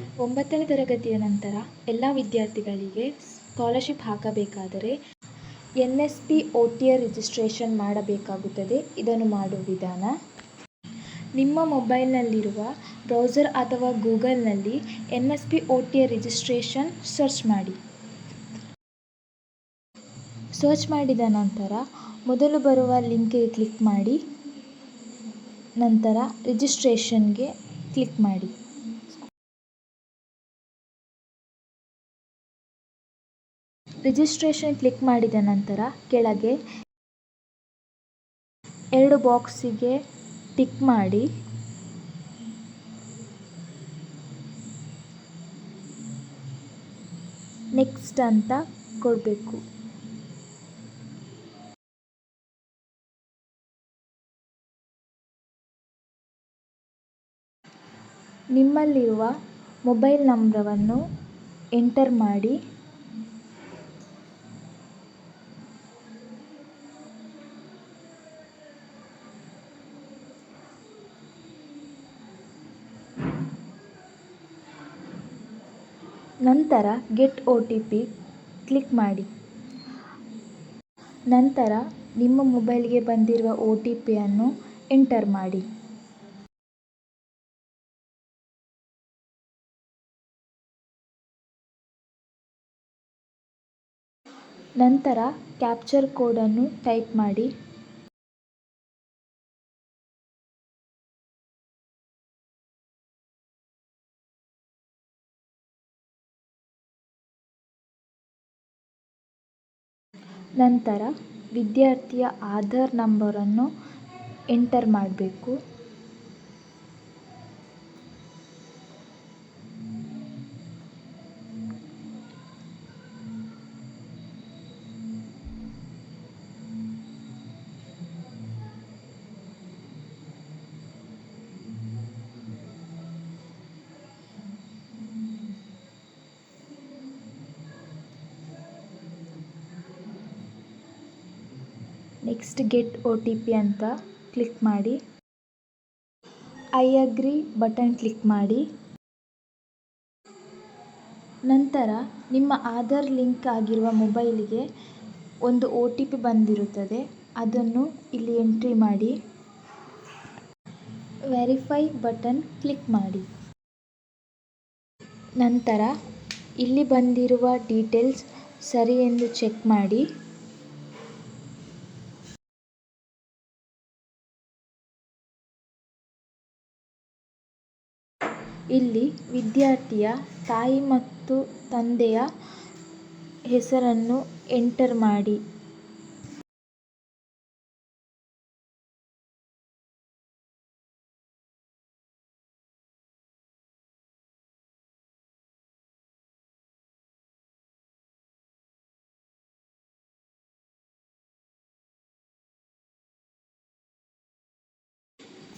9ನೇ ತರಗತಿಯ ನಂತರ ಎಲ್ಲ ವಿದ್ಯಾರ್ಥಿಗಳಿಗೆ ಸ್ಕಾಲರ್ಶಿಪ್ ಹಾಕಬೇಕಾದರೆ NSP OTR ರಿಜಿಸ್ಟ್ರೇಷನ್ ಮಾಡಬೇಕಾಗುತ್ತದೆ. ಇದನ್ನು ಮಾಡುವ ವಿಧಾನ: ನಿಮ್ಮ ಮೊಬೈಲ್ನಲ್ಲಿರುವ ಬ್ರೌಸರ್ ಅಥವಾ ಗೂಗಲ್ನಲ್ಲಿ NSP OTR ರಿಜಿಸ್ಟ್ರೇಷನ್ ಸರ್ಚ್ ಮಾಡಿ. ಸರ್ಚ್ ಮಾಡಿದ ನಂತರ ಮೊದಲು ಬರುವ ಲಿಂಕ್ಗೆ ಕ್ಲಿಕ್ ಮಾಡಿ, ನಂತರ ರಿಜಿಸ್ಟ್ರೇಷನ್ಗೆ ಕ್ಲಿಕ್ ಮಾಡಿ. ರಿಜಿಸ್ಟ್ರೇಷನ್ ಕ್ಲಿಕ್ ಮಾಡಿದ ನಂತರ ಕೆಳಗೆ 2 ಬಾಕ್ಸಿಗೆ ಟಿಕ್ ಮಾಡಿ ನೆಕ್ಸ್ಟ್ ಅಂತ ಕೊಡಬೇಕು. ನಿಮ್ಮಲ್ಲಿರುವ ಮೊಬೈಲ್ ನಂಬರನ್ನು ಎಂಟರ್ ಮಾಡಿ ನಂತರ ಗೆಟ್ OTP ಕ್ಲಿಕ್ ಮಾಡಿ. ನಂತರ ನಿಮ್ಮ ಮೊಬೈಲ್ಗೆ ಬಂದಿರುವ OTPಯನ್ನು ಎಂಟರ್ ಮಾಡಿ. ನಂತರ ಕ್ಯಾಪ್ಚರ್ ಕೋಡನ್ನು ಟೈಪ್ ಮಾಡಿ. ನಂತರ ವಿದ್ಯಾರ್ಥಿಯ ಆಧಾರ್ ನಂಬರನ್ನು ಎಂಟರ್ ಮಾಡಬೇಕು. ನೆಕ್ಸ್ಟ್ ಗೆಟ್ OTP ಅಂತ ಕ್ಲಿಕ್ ಮಾಡಿ. ಐ ಅಗ್ರಿ ಬಟನ್ ಕ್ಲಿಕ್ ಮಾಡಿ. ನಂತರ ನಿಮ್ಮ ಆಧಾರ್ ಲಿಂಕ್ ಆಗಿರುವ ಮೊಬೈಲಿಗೆ ಒಂದು OTP ಬಂದಿರುತ್ತದೆ. ಅದನ್ನು ಇಲ್ಲಿ ಎಂಟ್ರಿ ಮಾಡಿ. ವೆರಿಫೈ ಬಟನ್ ಕ್ಲಿಕ್ ಮಾಡಿ. ನಂತರ ಇಲ್ಲಿ ಬಂದಿರುವ ಡೀಟೇಲ್ಸ್ ಸರಿ ಎಂದು ಚೆಕ್ ಮಾಡಿ. ಇಲ್ಲಿ ವಿದ್ಯಾರ್ಥಿಯ ತಾಯಿ ಮತ್ತು ತಂದೆಯ ಹೆಸರನ್ನು ಎಂಟರ್ ಮಾಡಿ.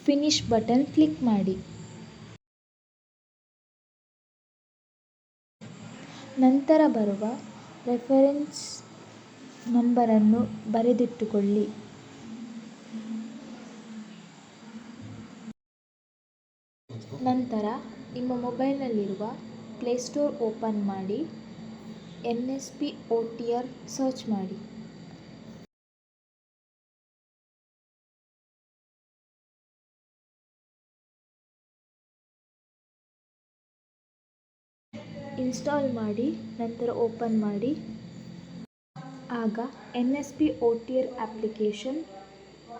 ಫಿನಿಶ್ ಬಟನ್ ಕ್ಲಿಕ್ ಮಾಡಿ. ನಂತರ ಬರುವ ರೆಫರೆನ್ಸ್ ನಂಬರನ್ನು ಬರೆದಿಟ್ಟುಕೊಳ್ಳಿ. ನಂತರ ನಿಮ್ಮ ಮೊಬೈಲ್ನಲ್ಲಿರುವ ಪ್ಲೇಸ್ಟೋರ್ ಓಪನ್ ಮಾಡಿ NSP OTR ಸರ್ಚ್ ಮಾಡಿ. ಇನ್ಸ್ಟಾಲ್ ಮಾಡಿ ನಂತರ ಓಪನ್ ಮಾಡಿ. ಆಗ NSP OTR ಅಪ್ಲಿಕೇಶನ್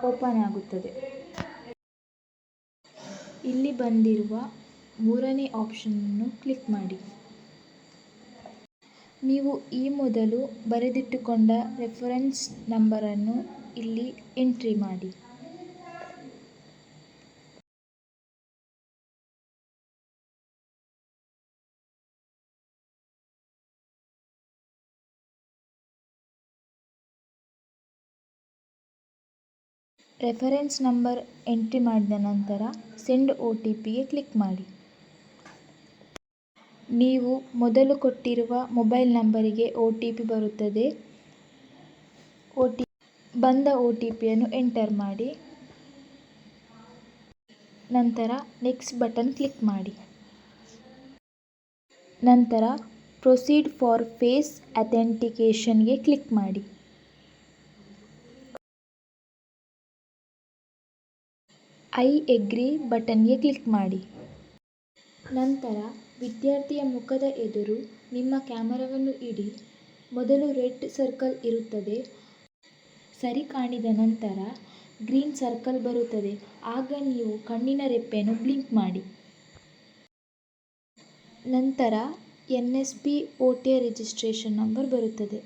ಓಪನ್ ಆಗುತ್ತದೆ. ಇಲ್ಲಿ ಬಂದಿರುವ 3ನೇ ಆಪ್ಷನನ್ನು ಕ್ಲಿಕ್ ಮಾಡಿ. ನೀವು ಈ ಮೊದಲು ಬರೆದಿಟ್ಟುಕೊಂಡ ರೆಫರೆನ್ಸ್ ನಂಬರನ್ನು ಇಲ್ಲಿ ಎಂಟ್ರಿ ಮಾಡಿ. ರೆಫರೆನ್ಸ್ ನಂಬರ್ ಎಂಟ್ರಿ ಮಾಡಿದ ನಂತರ ಸೆಂಡ್ OTPಗೆ ಕ್ಲಿಕ್ ಮಾಡಿ. ನೀವು ಮೊದಲು ಕೊಟ್ಟಿರುವ ಮೊಬೈಲ್ ನಂಬರಿಗೆ OTP ಬರುತ್ತದೆ. ಬಂದ OTPಯನ್ನು ಎಂಟರ್ ಮಾಡಿ. ನಂತರ ನೆಕ್ಸ್ಟ್ ಬಟನ್ ಕ್ಲಿಕ್ ಮಾಡಿ. ನಂತರ ಪ್ರೊಸೀಡ್ ಫಾರ್ ಫೇಸ್ ಅಥೆಂಟಿಕೇಷನ್ಗೆ ಕ್ಲಿಕ್ ಮಾಡಿ. ಐ ಎಗ್ರಿ ಬಟನ್ಗೆ ಕ್ಲಿಕ್ ಮಾಡಿ. ನಂತರ ವಿದ್ಯಾರ್ಥಿಯ ಮುಖದ ಎದುರು ನಿಮ್ಮ ಕ್ಯಾಮರಾವನ್ನು ಇಡಿ. ಮೊದಲು ರೆಡ್ ಸರ್ಕಲ್ ಇರುತ್ತದೆ. ಸರಿ ಕಾಣಿದ ನಂತರ ಗ್ರೀನ್ ಸರ್ಕಲ್ ಬರುತ್ತದೆ. ಆಗ ನೀವು ಕಣ್ಣಿನ ರೆಪ್ಪೆಯನ್ನು ಬ್ಲಿಂಕ್ ಮಾಡಿ. ನಂತರ NSP OTA ರಿಜಿಸ್ಟ್ರೇಷನ್ ನಂಬರ್ ಬರುತ್ತದೆ.